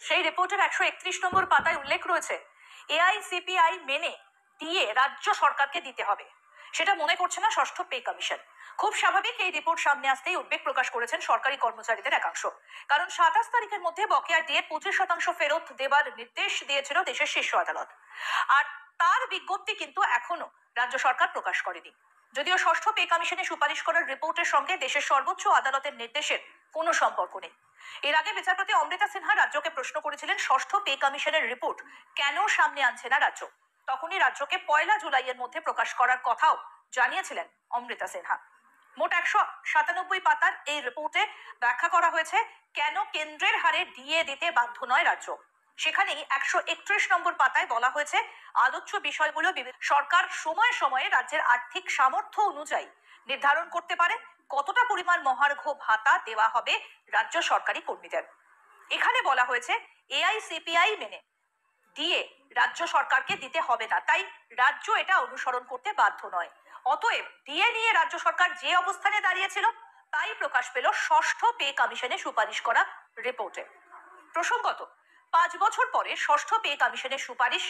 সেই রিপোর্টের 131 নম্বর পাতায় উল্লেখ রয়েছে এআইসিপিআই মেনে দিয়ে রাজ্য সরকারকে দিতে হবে। সেটা মনে করছে না ষষ্ঠ পে কমিশন। খুব স্বাভাবিক এই রিপোর্ট সামনে আসতেই উদ্বেগ প্রকাশ করেছেন সরকারি কর্মচারীদের একাংশ। কারণ 27 তারিখের মধ্যে বকেয়া ডিএ 25% ফেরত দেবার নির্দেশ দিয়েছিল দেশের শীর্ষ আদালত। আর তার বিজ্ঞপ্তি কিন্তু এখনো রাজ্য সরকার প্রকাশ করেনি। যদিও ষষ্ঠ পে কমিশনে সুপারিশ করার রিপোর্টের সঙ্গে দেশের সর্বোচ্চ আদালতের নির্দেশের কোনো সম্পর্ক নেই। এর আগে বিচারপতি অমৃতা সিনহা রাজ্যকে প্রশ্ন করেছিলেন ষষ্ঠ পে কমিশনের রিপোর্ট কেন সামনে আনছে না রাজ্য। তখনই রাজ্যকে 1 জুলাইয়ের মধ্যে প্রকাশ করার কথাও জানিয়েছিলেন অমৃতা সিনহা। মোট 197 পাতার এই রিপোর্টে ব্যাখ্যা করা হয়েছে কেন কেন্দ্রের হারে ডিএ দিতে বাধ্য নয় রাজ্য। সেখানেই 131 নম্বর পাতায় বলা হয়েছে আলোচ্য বিষয়গুলো সরকার সময়ে সময়ে রাজ্যের আর্থিক সামর্থ্য অনুযায়ী নির্ধারণ করতে পারে কতটা পরিমাণ মহার্ঘ ভাতা দেওয়া হবে রাজ্য সরকারি কর্মীদের। এখানে বলা হয়েছে এআইসিপিআই মেনে ডিএ রাজ্য সরকারকে দিতে হবে না, তাই রাজ্য এটা অনুসরণ করতে বাধ্য নয়। অতএব ডিএ নিয়ে রাজ্য সরকার যে অবস্থানে দাঁড়িয়েছিল তাই প্রকাশ পেল ষষ্ঠ পে কমিশনে সুপারিশ করা রিপোর্টে। প্রসঙ্গত 5 বছর পরে ষষ্ঠ পে কমিশনের সুপারিশ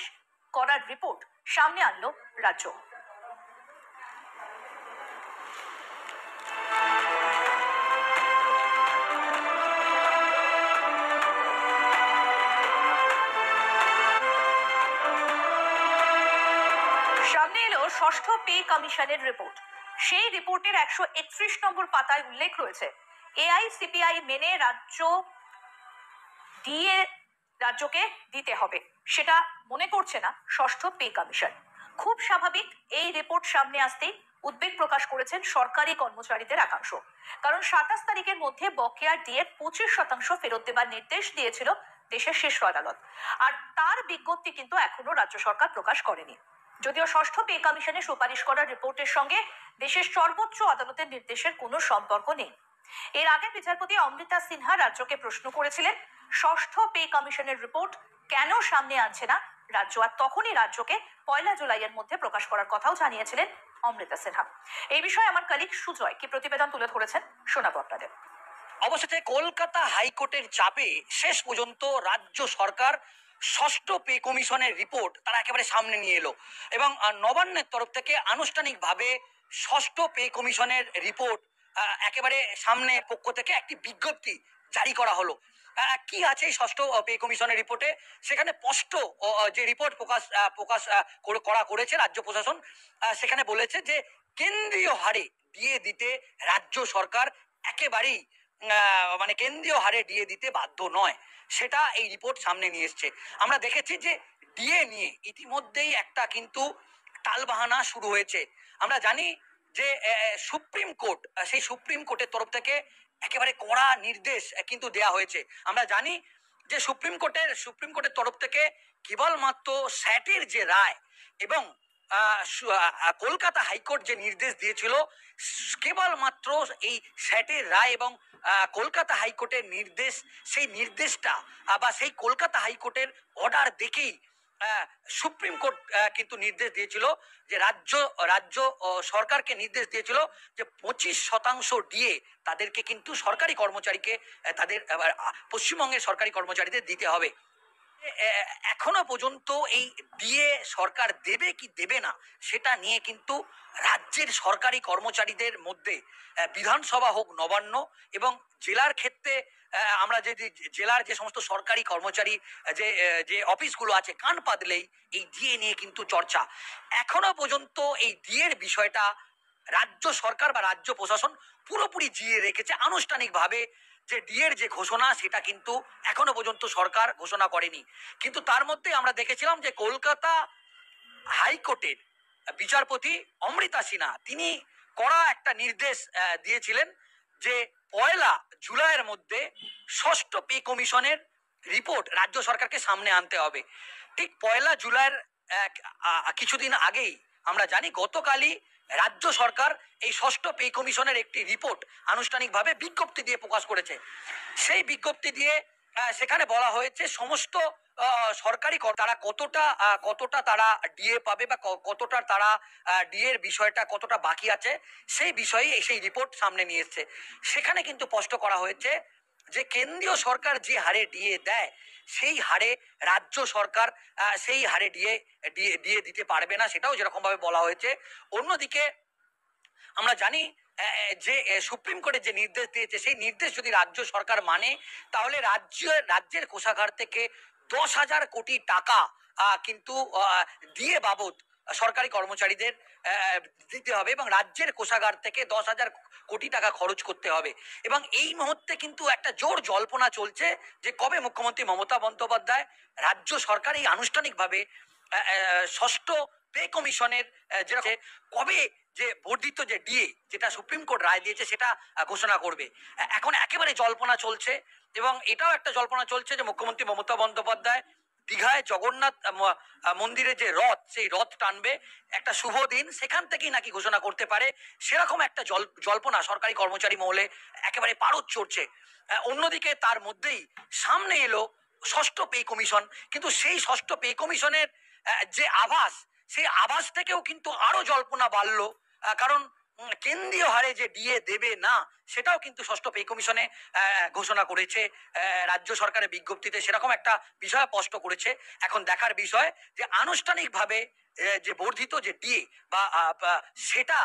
করার রিপোর্ট সামনে আনলো রাজ্য। সামনে এলো ষষ্ঠ পে কমিশনের রিপোর্ট। সেই রিপোর্টের 131 নম্বর পাতায় উল্লেখ রয়েছে এআইসিপিআই মেনে রাজ্য ডিএ রাজ্যকে দিতে হবে, সেটা মনে করছে না ষষ্ঠ পে কমিশন। খুব স্বাভাবিক এই রিপোর্ট সামনে আসতেই উদ্বেগ প্রকাশ করেছেন সরকারি কর্মচারীদের একাংশ। কারণ 27 তারিখের মধ্যে বকেয়া ডিএর 25% ফেরত দেবার নির্দেশ দিয়েছিল দেশের শীর্ষ আদালত। আর তার বিজ্ঞপ্তি কিন্তু এখনো রাজ্য সরকার প্রকাশ করেনি। যদিও ষষ্ঠ পে কমিশনে সুপারিশ করা রিপোর্টের সঙ্গে দেশের সর্বোচ্চ আদালতের নির্দেশের কোনো সম্পর্ক নেই। এর আগে বিচারপতি অমৃতা সিনহা রাজ্যকে প্রশ্ন করেছিলেন ষষ্ঠ পে কমিশনের রিপোর্ট কেন সামনে আনছে না রাজ্য, আর তখনই রাজ্যকে 1 জুলাইয়ের মধ্যে প্রকাশ করার কথাও জানিয়েছিলেন অমৃতা সিনহা। এই বিষয়ে আমার কলিগ সুজয় কি প্রতিবেদন তুলে ধরেছেন শোনাবো আপনাদের। অবশেষে কলকাতা হাইকোর্টের চাপে শেষ পর্যন্ত রাজ্য সরকার ষষ্ঠ পে কমিশনের রিপোর্ট তারা একেবারে সামনে নিয়ে এলো এবং নবান্নের তরফ থেকে আনুষ্ঠানিকভাবে ষষ্ঠ পে কমিশনের রিপোর্ট একেবারে সামনে পক্ষ থেকে একটি বিজ্ঞপ্তি জারি করা হলো। কি আছে এই ষষ্ঠ পে কমিশনের রিপোর্টে? সেখানে স্পষ্ট যে রিপোর্ট করা করেছে রাজ্য প্রশাসন, সেখানে বলেছে যে কেন্দ্রীয় হারে দিয়ে দিতে রাজ্য সরকার একেবারেই মানে কেন্দ্রীয় হারে ডিএ দিতে বাধ্য নয়, সেটা এই রিপোর্ট সামনে নিয়ে এসছে। আমরা দেখেছি যে ডিএ নিয়ে ইতিমধ্যেই একটা কিন্তু টালবাহানা শুরু হয়েছে। আমরা জানি যে সুপ্রিম কোর্ট, সেই সুপ্রিম কোর্টের তরফ থেকে একেবারে কড়া নির্দেশ কিন্তু দেয়া হয়েছে। আমরা জানি যে সুপ্রিম কোর্টের তরফ থেকে কেবলমাত্র স্যাটের যে রায় এবং কলকাতা হাইকোর্ট যে নির্দেশ দিয়েছিল কেবলমাত্র এই স্যাটের রায় এবং কলকাতা হাইকোর্টের নির্দেশ, সেই নির্দেশটা বা সেই কলকাতা হাইকোর্টের অর্ডার দেখেই সুপ্রিম কোর্ট কিন্তু নির্দেশ দিয়েছিল যে রাজ্য সরকারকে নির্দেশ দিয়েছিল যে 25% ডিএ তাদেরকে কিন্তু সরকারি কর্মচারীকে তাদের পশ্চিমবঙ্গের সরকারি কর্মচারীদের দিতে হবে। এখনো পর্যন্ত এই ডিএ সরকার দেবে কি দেবে না সেটা নিয়ে কিন্তু রাজ্যের সরকারি কর্মচারীদের মধ্যে বিধানসভা হোক, নবান্ন এবং জেলার ক্ষেত্রে আমরা যদি জেলার যে সমস্ত সরকারি কর্মচারী যে অফিসগুলো আছে, কান পাতলেই এই ডিএ নিয়ে কিন্তু চর্চা। এখনো পর্যন্ত এই ডিএর বিষয়টা রাজ্য সরকার বা রাজ্য প্রশাসন পুরোপুরি জিয়ে রেখেছে। আনুষ্ঠানিকভাবে যে ডিএর যে ঘোষণা সেটা কিন্তু এখনো পর্যন্ত সরকার ঘোষণা করেনি। কিন্তু তার মধ্যে আমরা দেখেছিলাম যে কলকাতা হাইকোর্টের বিচারপতি অমৃতা সিনহা তিনি কড়া একটা নির্দেশ দিয়েছিলেন যে 1 জুলাইয়ের মধ্যে ষষ্ঠ পে কমিশনের রিপোর্ট রাজ্য সরকারকে সামনে আনতে হবে। ঠিক 1 জুলাইয়ের কিছুদিন আগেই আমরা জানি গতকালই রাজ্য সরকার এই ষষ্ঠ পে কমিশনের একটি রিপোর্ট আনুষ্ঠানিকভাবে বিজ্ঞপ্তি দিয়ে প্রকাশ করেছে। সেই বিজ্ঞপ্তি দিয়ে সেখানে বলা হয়েছে সমস্ত সরকারি তারা কতটা তারা ডিএ পাবে বা কতটা তারা ডিএর বিষয়টা কতটা বাকি আছে সেই বিষয়ে সেই রিপোর্ট সামনে নিয়ে এসছে। সেখানে কিন্তু স্পষ্ট করা হয়েছে যে কেন্দ্রীয় সরকার যে হারে ডিএ দেয় সেই হারে রাজ্য সরকার সেই হারে দিয়ে দিয়ে দিতে পারবে না, সেটাও যেরকম ভাবে বলা হয়েছে। অন্যদিকে আমরা জানি যে সুপ্রিম কোর্টের যে নির্দেশ দিয়েছে সেই নির্দেশ যদি রাজ্য সরকার মানে, তাহলে রাজ্যের কোষাগার থেকে 10,000 কোটি টাকা কিন্তু দিয়ে বাবদ সরকারি কর্মচারীদের দিতে হবে এবং রাজ্যের কোষাগার থেকে 10,000 কোটি টাকা খরচ করতে হবে। এবং এই মুহূর্তে কিন্তু একটা জোর জল্পনা চলছে যে কবে মুখ্যমন্ত্রী মমতা বন্দ্যোপাধ্যায় রাজ্য সরকার এই আনুষ্ঠানিকভাবে ষষ্ঠ পে কমিশনের যেটা কবে যে বর্ধিত যে ডিএ যেটা সুপ্রিম কোর্ট রায় দিয়েছে সেটা ঘোষণা করবে। এখন একেবারে জল্পনা চলছে এবং এটাও একটা জল্পনা চলছে যে মুখ্যমন্ত্রী মমতা বন্দ্যোপাধ্যায় দীঘায় জগন্নাথ মন্দিরে যে রথ, সেই রথ টানবে একটা শুভ দিন, সেখান থেকেই নাকি ঘোষণা করতে পারে, সেরকম একটা জল্পনা সরকারি কর্মচারী মহলে একেবারে পারদ চড়ছে। অন্যদিকে তার মধ্যেই সামনে এলো ষষ্ঠ পে কমিশন, কিন্তু সেই ষষ্ঠ পে কমিশনের যে আভাস, সেই আভাস থেকেও কিন্তু আরো জল্পনা বাড়লো। কারণ কেন্দ্রীয় হারে যে ডিএ দেবে না সেটাও কিন্তু ষষ্ঠ পে কমিশনে ঘোষণা করেছে রাজ্য সরকারের বিজ্ঞপ্তিতে, সেরকম একটা বিষয় স্পষ্ট করেছে। এখন দেখার বিষয় যে আনুষ্ঠানিকভাবে যে বর্ধিত যে ডিএ বা সেটা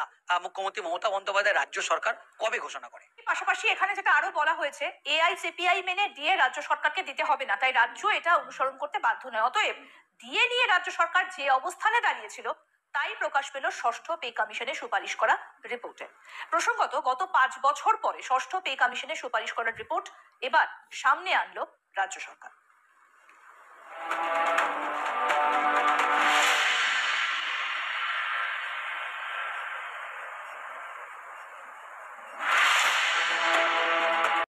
মুখ্যমন্ত্রী মমতা বন্দ্যোপাধ্যায় রাজ্য সরকার কবে ঘোষণা করে। পাশাপাশি এখানে যেটা আরো বলা হয়েছে, এআইসিপিআই মেনে ডিএ রাজ্য সরকারকে দিতে হবে না, তাই রাজ্য এটা অনুসরণ করতে বাধ্য নয়। অতএব ডিএ নিয়ে রাজ্য সরকার যে অবস্থানে দাঁড়িয়েছিল তাই প্রকাশ পেল ষষ্ঠ পে কমিশনের সুপারিশ করা রিপোর্টে। প্রসঙ্গত, গত 5 বছর পরে ষষ্ঠ পে কমিশনের সুপারিশ করার রিপোর্ট এবার সামনে আনলো রাজ্য সরকার।